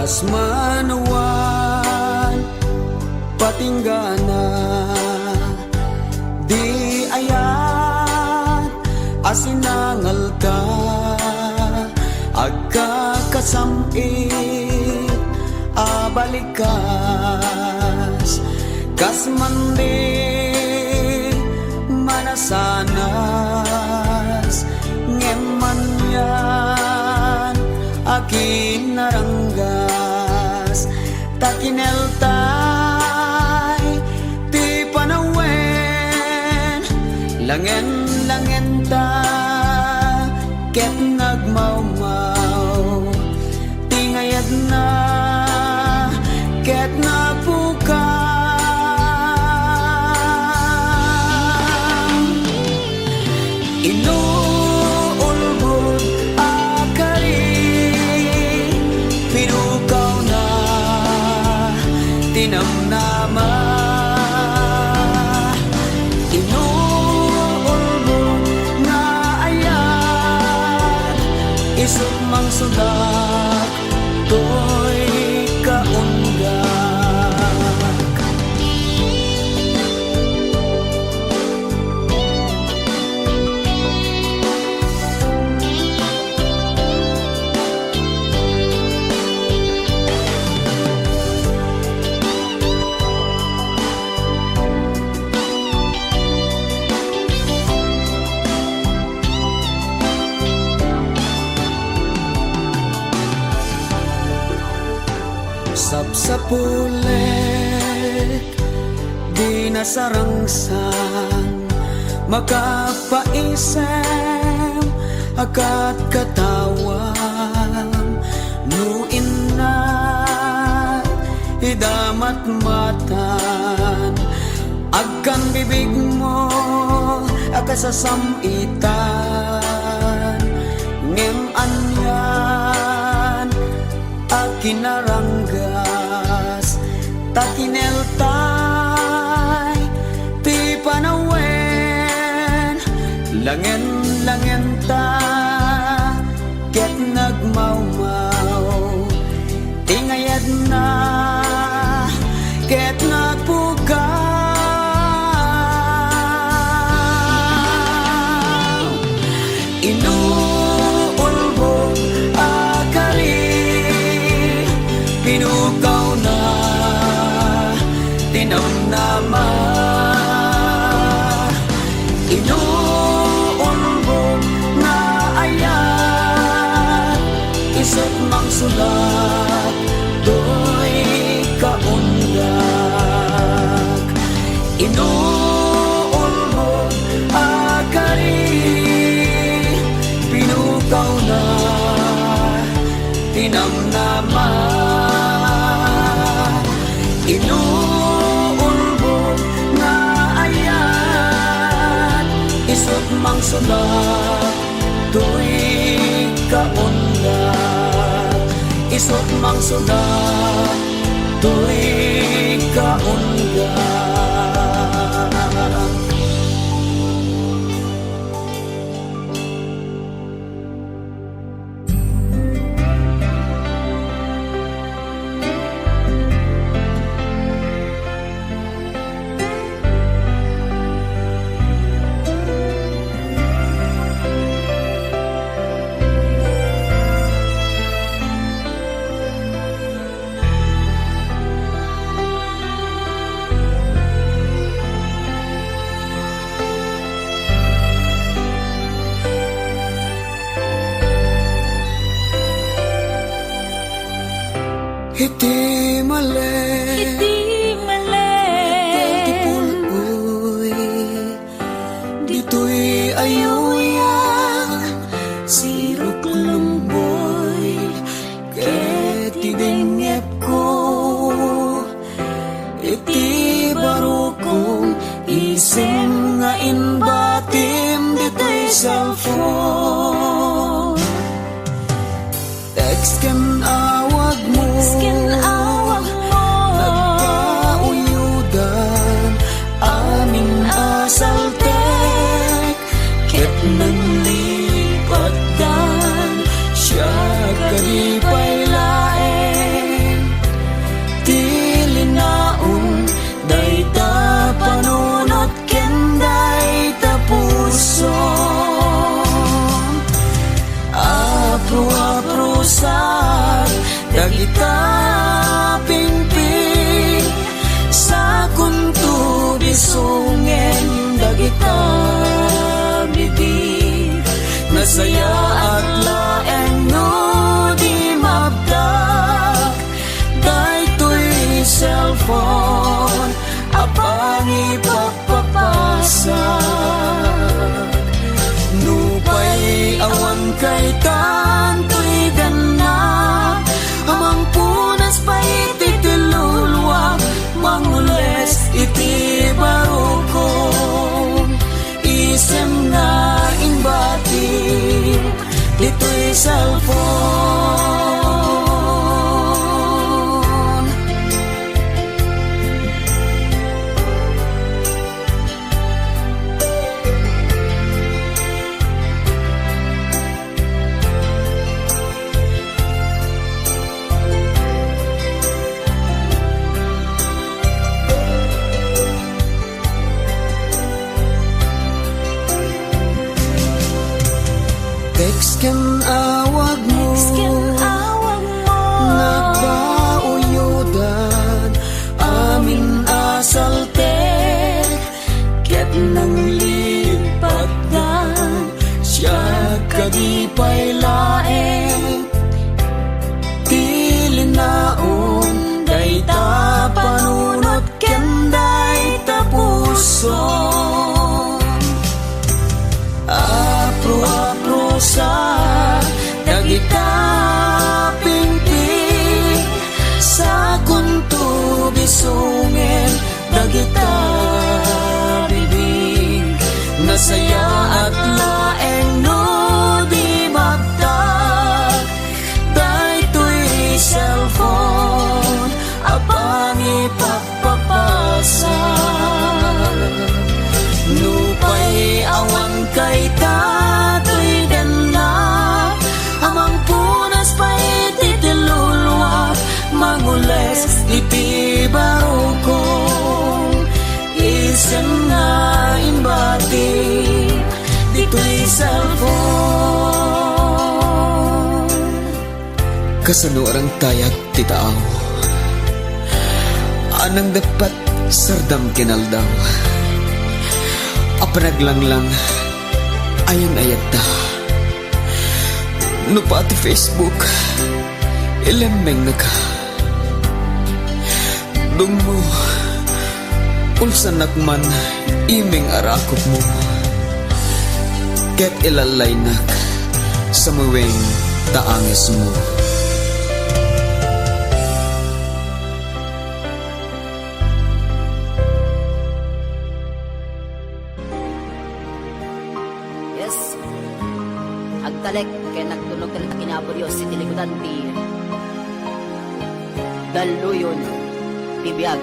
kas manawan patinggana di ayat asinangal ka agkakasamit abalikas kas mandi manasanas ngeman yan akin naranggas takineltay ti panawen langen ta ket nagmaumaw tingayad na ket napuka inuulbod akari pinukaw na tinamnama inuulbod na ayat isumang sudak to'y kaunggak sapsapulet di nasarangsan makapaisem akat katawang nuin na idamat matan agkan bibig mo akasasamitan ngem anyan akinaranggas takineltay ti panawen langen ta ket nagmaumaw tingayad na ket napukaw inuulbod akari pinukaw na tinamnama inuulbod na ayat isot mang sulat do'y kaunggak inuulbod akari pinukaw na tinamnama inuulbod na ayat isot mang sulat to'y kaunggak isot mang sulat to'y kaunggak iti mali ti puloy dito'y ayuyang sirok lumboy ket ibingep ko iti barukong isim nga inbatim dito'y cellphone text ken awag mo nagpauyudan amin asaltek ket nanlipatan siya kalipay laeng cellphone. Text ken awag mo, nagbauyudan, amin asalte, ket nang lipatan, siya kadipay laeng, tilinaon, dayta panunot ken dayta puson. Apro-apro sa dagita pingping, sa kunto bisungen dagita bibig, nasaya at laeng no di magdag, daytoy cellphone apang ipagpapasa. Nupay awan kay tatoy den na, amang punas pa ititilulwa, mangules iti barukong, isen nga imbati, dito'y cellphone. Kasano arang tayag titaaw, anang dapat sardam kinaldaw, apanaglang ayan-ayat ta. No pati Facebook ilemeng na ka, dung mo ulsan nakman imeng arakop mo, ket ilalay nak sa muweng taangis mo. Agtalek kay nagtulog ka na kinaburyos si tilikudan ti daluyon tibiyag.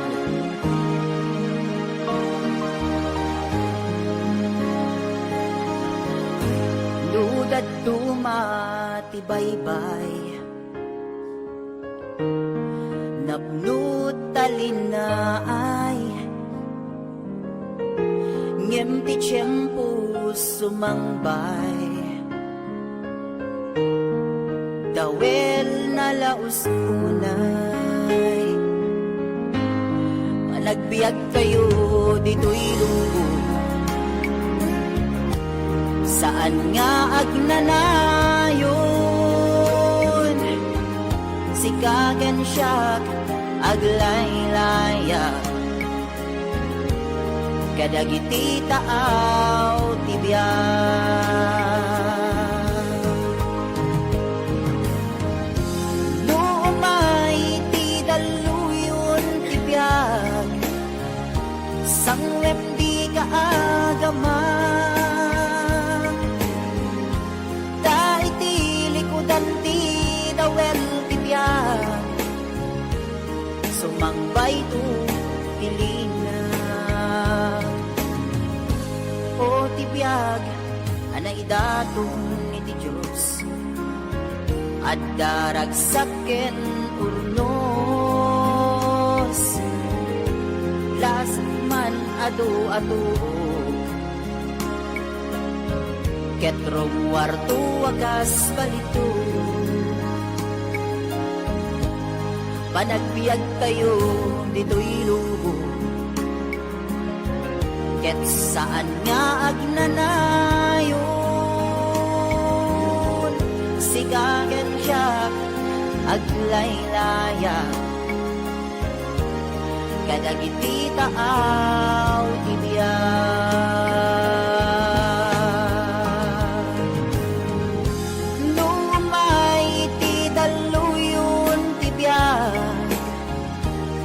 Ludad tumatibaybay, napnut talinaay, ngem ti tiyempo sumangbay, dawel na laus unay, managbiag kayo dito'y lunggo, saan nga agnanayon, sikagen siya aglaylaya, kadagiti taaw tibiyag. Sangwep di kaagama, dahil ti likudan ti dawel tibiyag, sumangbay tu ilina. O tibiyag, anay datong iti Diyos, at daragsaken urnos, las man adu-adu, ket rong warto wakas balito, panagbiag tayo dito'y luho, ket saan nga agnanayon, sigagen siya aglaylaya, kadagiti taaw tibiyag. Numay ti daluyon tibiyag,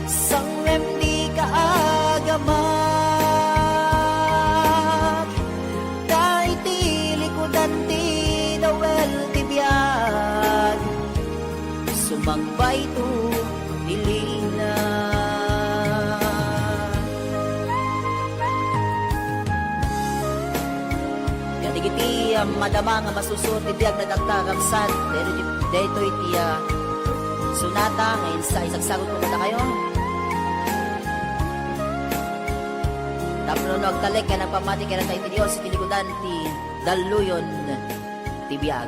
sangwem di kaagamak, dahil ti likudan ti dawel tibiyag, sumambay to dilina. Yatigiti ang madama nga masusot ibiyag nagagtakamsan pero dito itiya sunata ngayon sa isang sagot ko na kayo. Tapno nagtalek ka ng pamati ka na tayo ti Diyos itilikudan ti daluyon ti biyag.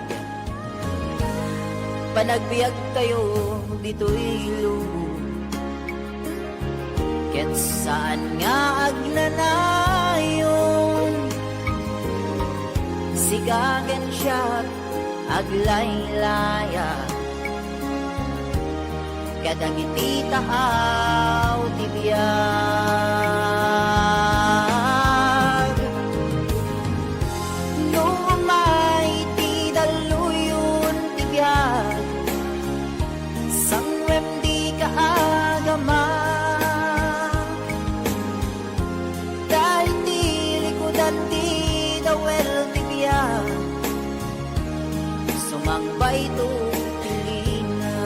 Panagbiag tayo dito ilo ket saan nga agnanayon sigagen siya aglaylaya kadang iti taaw ti biyag no may ti daluyon ti biyag sangwem di kaagama dahil ti likudan ti dawel ti biyag sumangbay to tilina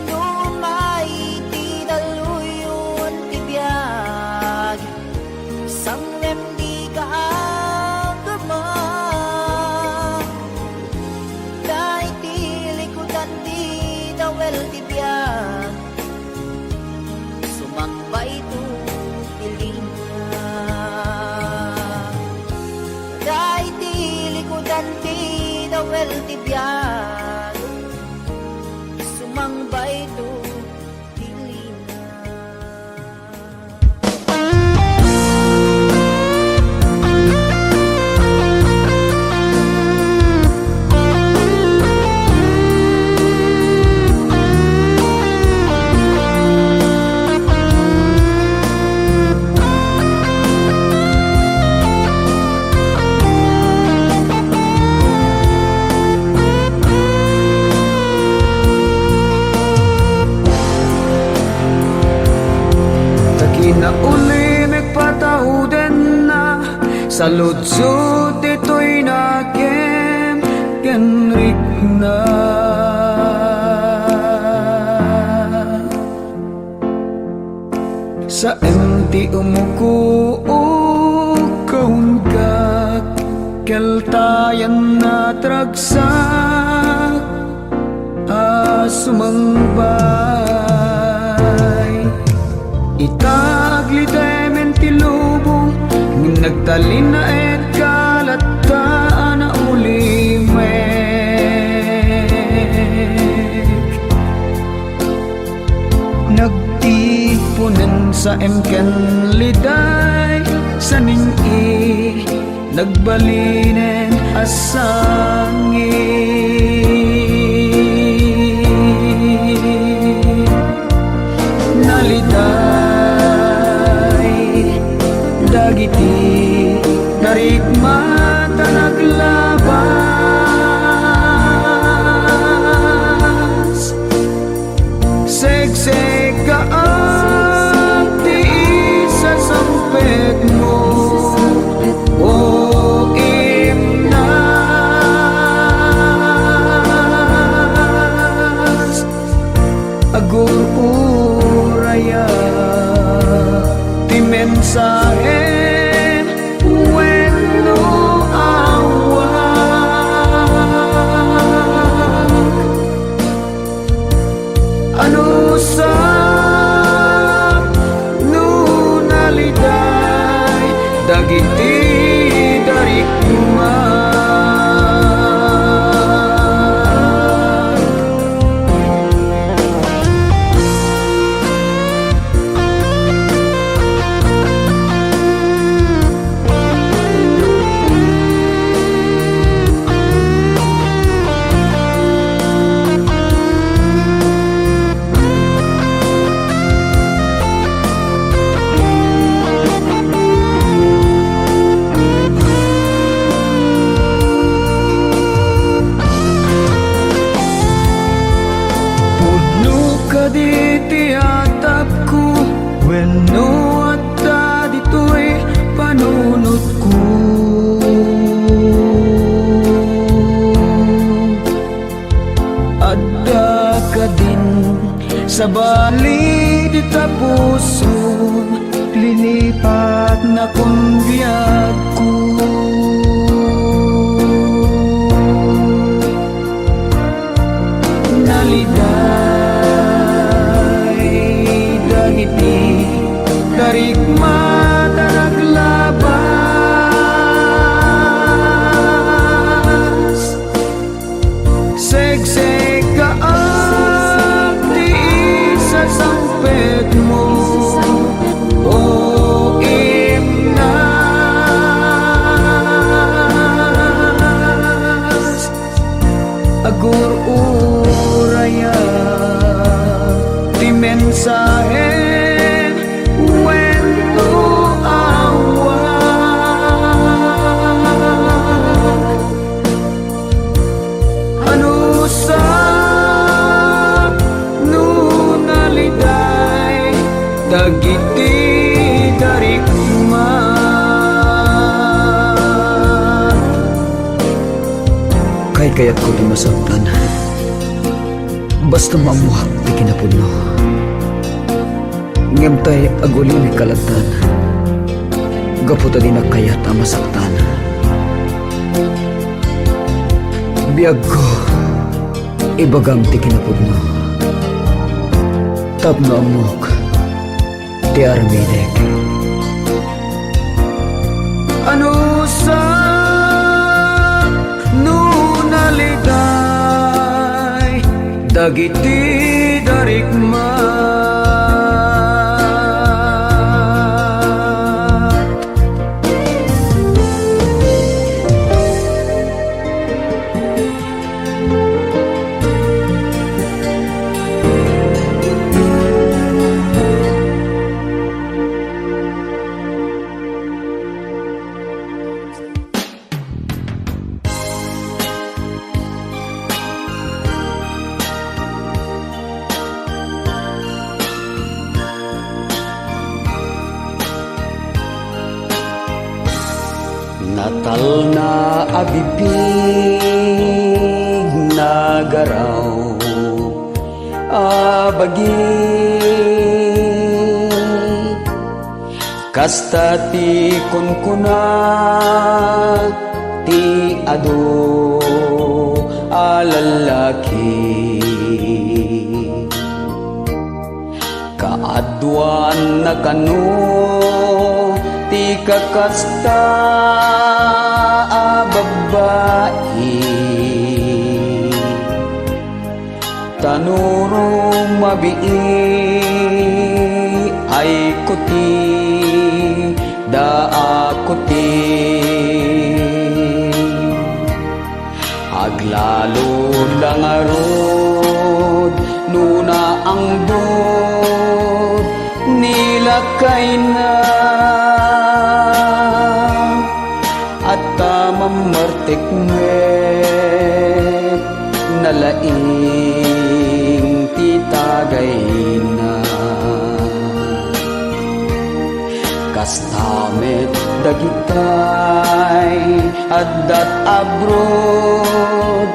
no may ti daluyon ti biyag sangwem di kaagama dahil ti likudan ti dawel ti biyag sumangbay to tilina dahil ti likudan ti dawel ti biyag sumangbay to tilina. Kinauli nagpatauden na sa lutsud ito'y nagem genrik na sa empty umuko kaunkat keltayan na tragsak sumangbay itaglitemen ti lubong nagtalin na et kalataan na ulimek nagtipunen sa emken liday sa ning-i nagbalinen asangin naliday dagiti narikmata naglabas segseg kaag ti isa sampet mo o imnas agururaya ti mensahe wenno awak ano sa nunaliday dagiti dari kuman kaditi atap ko wenno at dito'y panunot ko biyag ko. Naliday dagiti darigma daraglabas, segseg kaag ti isa sangpet mo. O imnas agur uraya ti mensahe wento awak. Ano sa nunaliday dagiti darigma. Kay kayat ko di masabtan, basta mamuhak di kinapuno. Ngemtay aguli ni kalagtan, gaputa di na kayat ang masaktan. Biyag ko, ibagam ti kinapudno. Tapno amok, ti armidek. Ano sa nunaliday dagiti darigma. Natal na abibig na garaw abagin, kasta ti kunkuna ti ado alalaki. Kaadwan na kanu ti kakasta babae, tanurong mabii ay kuti da kuti. Aglalo lang arod nuna ang dod nilakay na at mamartik met nalaing titagay na. Kastamet dagitay addat abrod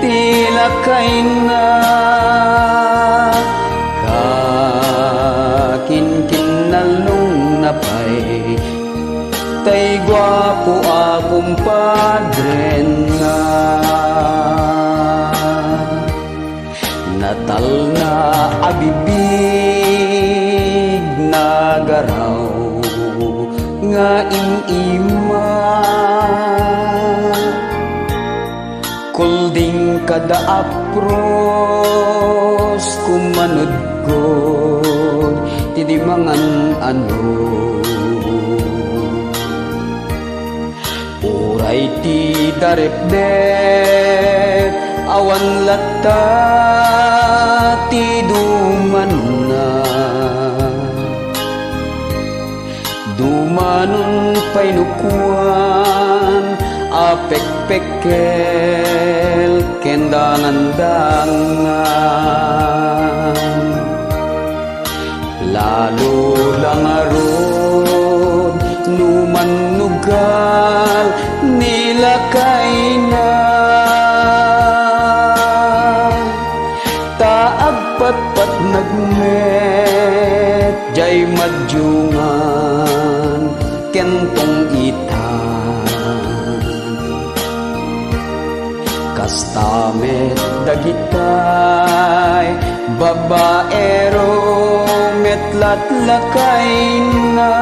tilakay na. Kakinkinalong napay tay gwapo akong padre nga. Natal na abibig na garaw nga imima, kulding kada apros kumanod ko ti di mangan ano. Uray ti darepdep awan latta ti duman na. Dumanon painukuan apek-pekel kendangan-dangan. Lalo lang arod numan nugal nilakay na. Taagpat-pat nagmet jay madyungan kentong itan kastamet dagitay babaero metlat lakay na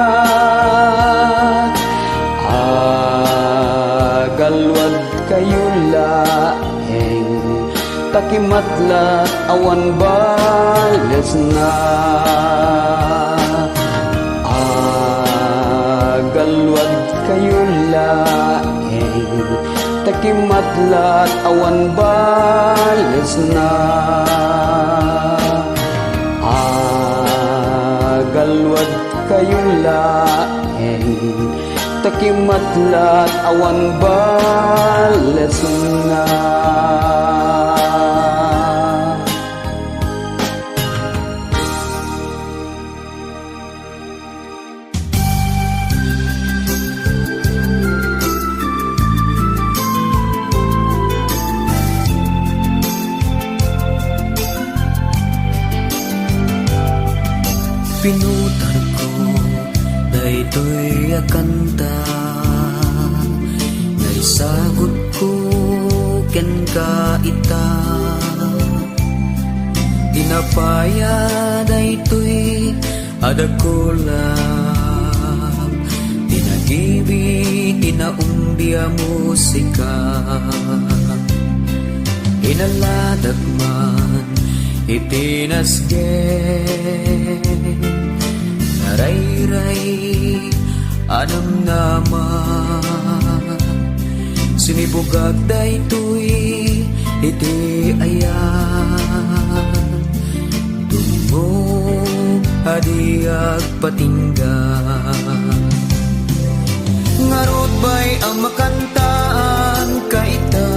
agalwad kayo laeng takimatlat awan bales na agalwad kayo laeng takimatlat awan bales na agalwad kayo laeng takimatlat awan bales na. Pinutar ko daytoy akanta naisagot ko ken ka ita tinapaya daytoy adakulang tinagibi tinaumbia musika inaladag man itinasgen narayray anam naman sinibugag daytoy iti ayan tungo adiag patinggan ngarod bay ang makantaan kaita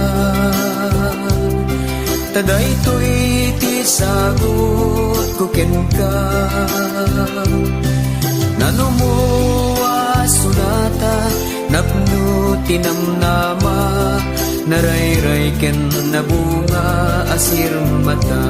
tadaytoy ti sagot ko ken ka nanumuwa sunata napno tinamnama narayray ken nabunga asir mata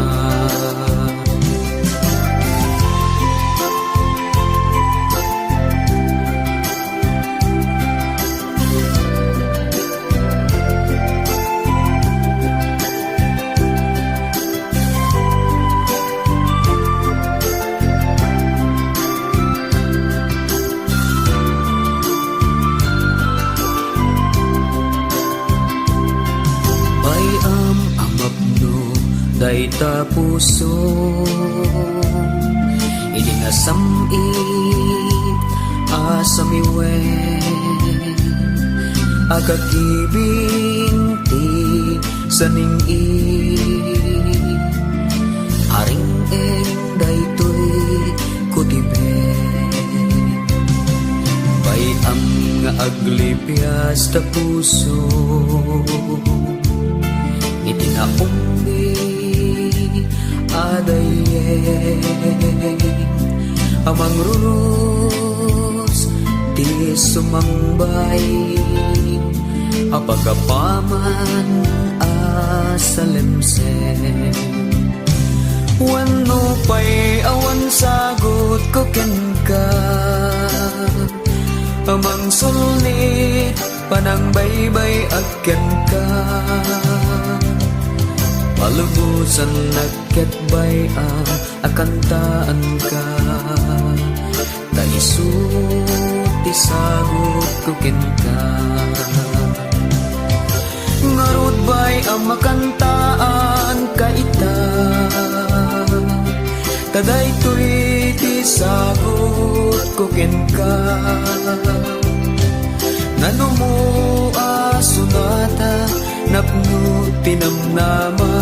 dayta puso ilingasamit asamiwe agakibing ti saningi aring daytoy kutibe bayam nga aglipias ta puso itinaumbi adaye amang runos ti sumangbay apagapaman asalemsen wano pa'y awan sagot ko ken ka amang sulit panang baybay agken ka palubusan nagketbay ang akantaan ka naisut isagot ko ken ka ngarud bay ang makantaan ka ita tadaytoy ti sagot ko ken ka nanumuwa sunata napno tinamnama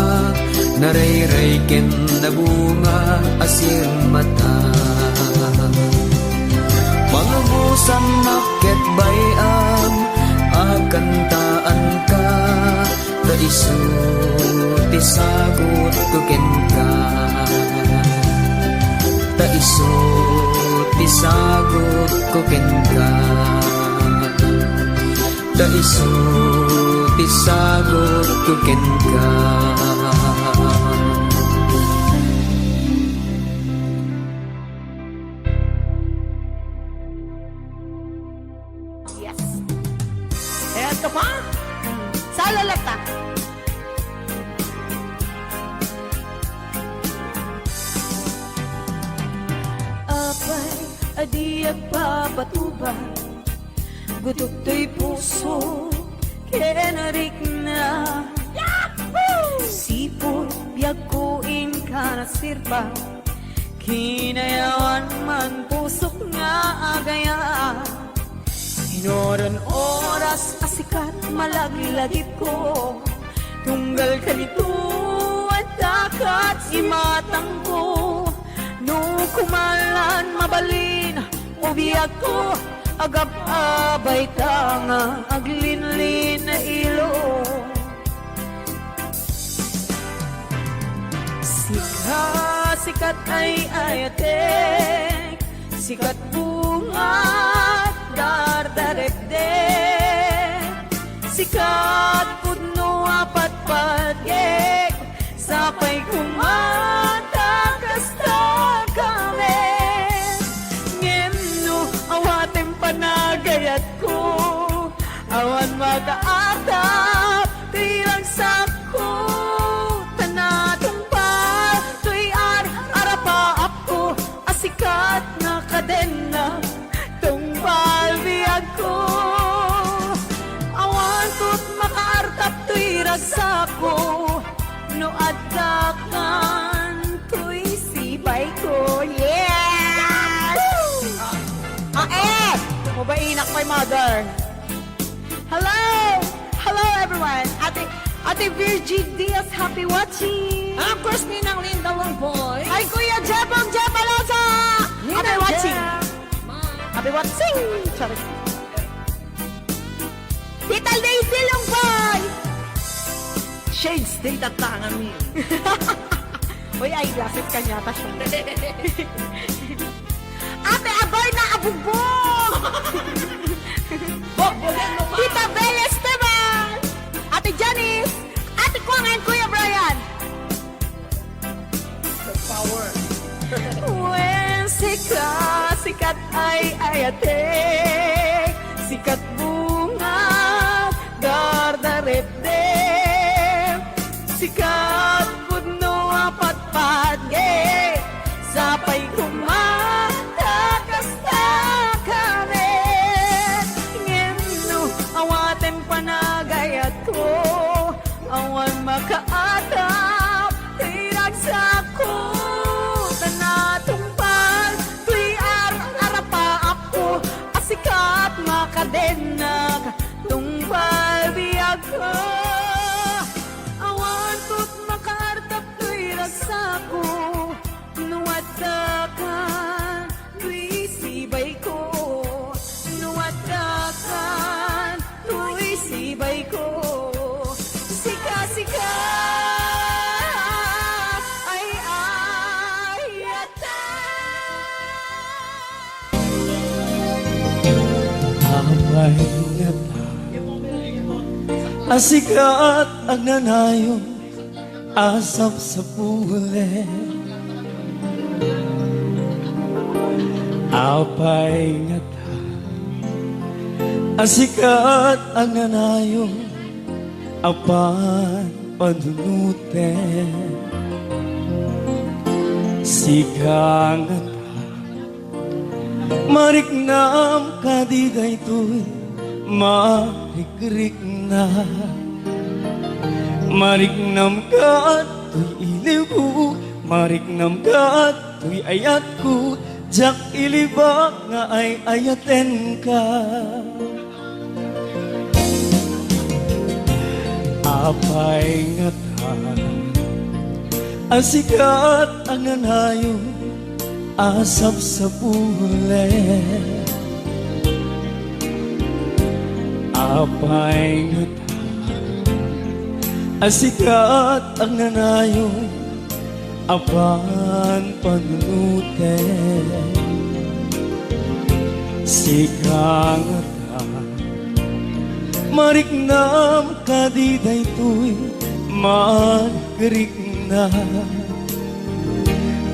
narayray ken nabunga asir mata malubusan naket bayam akantaan ka daisu ti sagot ko ken ka daisu ti sagot ko ken ka daisu ti sagot ko ken ka. Yes. Eto pa. Sa lalata. Apay, adi agpapatuba. Gutok to'y puso, kenarik na. Sipon, biyag kuin ka na sirpa. Kinayawan man pusok nga agaya. Inoran oras asikat malaglagip ko. Tunggal ka nito at dakat imatang ko. No kumalan mabalin o biyag ko. Agap abay tanga aglinlin na ilo. Sikat ay ayatek, sikat bungat dardarepdek, sikat pudno apat patyek, sapay kumata kasta kami. Ngemno awatem panagayat ko, awan makaatap, tilang sako. Sikat na kadena tungpal biyag ko. Awan to't makaartap to'y ragsako. No addakan to'y sibay ko. Yes! Mabainak my mother. Hello! Hello everyone! Ate Virgie Diaz, happy watching! Of course, Ninang Linda Longboy. Ay, Kuya Jebong Jeb Alonso! Happy watching! Happy watching! Sorry. Tita Daisy Longboy! Shades day tatangan mo yun. Uy, eyeglasses ka niya, ta siya. Ate Abay na abugbog! Bogbogan mo pa. Tita Bella Esteban! Ate Janice! Ate Kwang and Kuya Brian! The power. When sikat ay ayatek, sikat bunga, dardarepdep, sikat pudno apat patge, sapay kumata kasta kami. Ngemno awaten panagayat ko, awan makaatap, tiragsak ko. Tanatungpal, tuy arapa ako, asikat makadenag, tungpal biyag ko. Awan to't makaartap tuy ragsako, nuwadakan, tuy sibay ko. Nuwadakan, tuy sibay ko. Sika, Abay nga ta, asikat ang nanayong asap sa pule. Abay nga ta, asikat ang nanayong apan panunute. Sika nga ta, mariknam kadigay to'y marikrik na. Mariknam ka to'y iliw ko, mariknam ka to'y ayat ko, jak ilibak nga ay ayaten ka. Apay nga ta, asikat ang nanayong asap sa pule. Apay nga ta, asikat ang nanayong apan panunute. Sika nga ta, mariknam kadiday to'y magrik na.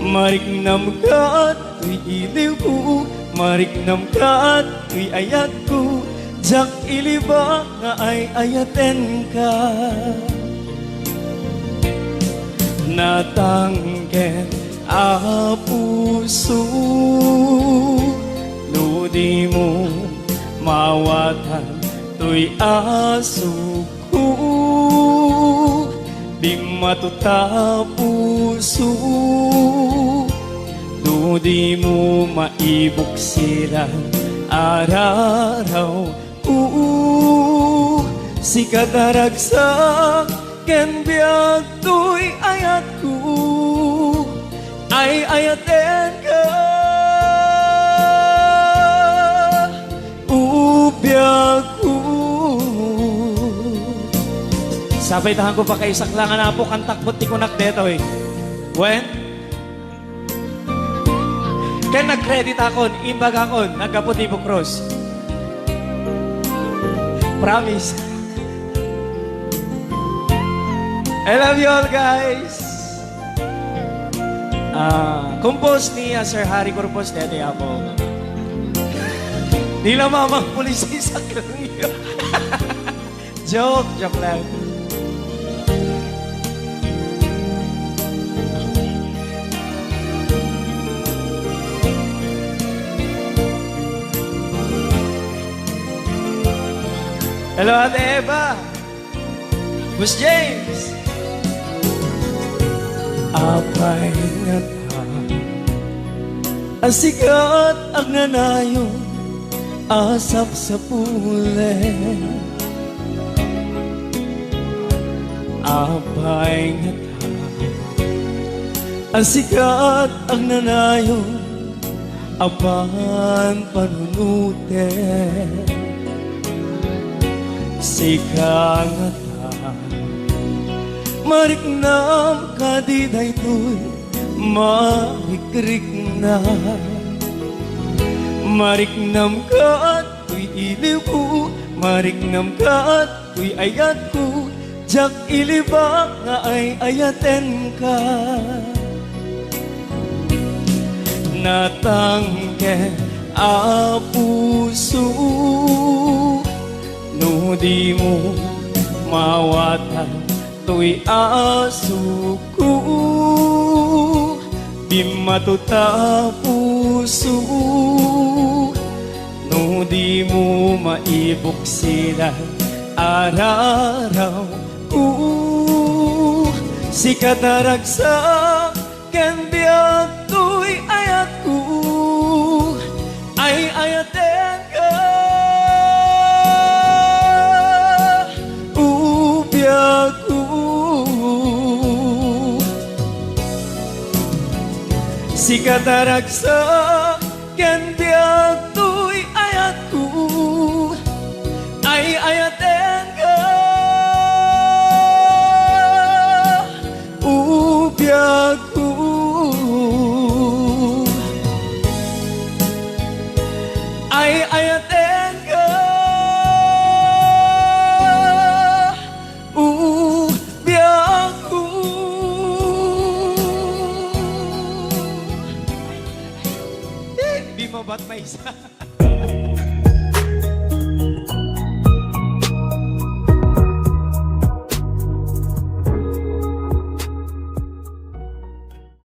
Mariknam ka to'y iliw ko, mariknam ka to'y ayat ko, jak iliba nga ay ayaten ka. Natanggen a puso, ludi mo mawatan to'y asuko. Di matuta puso, ludi mo maibuksiran araraw. Si kadaragsak ken biag to'y ayat ko, ay ayaten ka. Ubiyag ko. Sabay tahan ko pa kay saklangan na po kantakbot ti kunak deto eh. When? Ken nag-credit akon, imbag akon, nagkaputi po cross. Promise. I love you all, guys. Compose ni Sir Harry Corpus dede ako. Di lang mamang pulis sa krangyo. Joke lang. Hello, Ate Eva. Boss James. Apay nga ta, asikat ang nanayon, asap sa pule. Apay nga ta, asikat ang nanayon, apan panunute. Sika nga ta, mariknam ka di daytoy, marikrik na. Mariknam ka at tuy iliw ko, mariknam ka at tuy ayat ko, jak iliba nga ay ayaten ka. Natangke a puso, no di mo mawatan to'y asuko. Di matuta puso, no di mo maibuksilan araraw ko. Si kadaragsak ken biag to'y ayat ko, ay ayaten ka. Si kadaragsak ken biag to'y ayat ko, ay ayaten ka. Ubiyag ko, ay ayaten ka. Ubiyag ko. Di mo ba't may isa?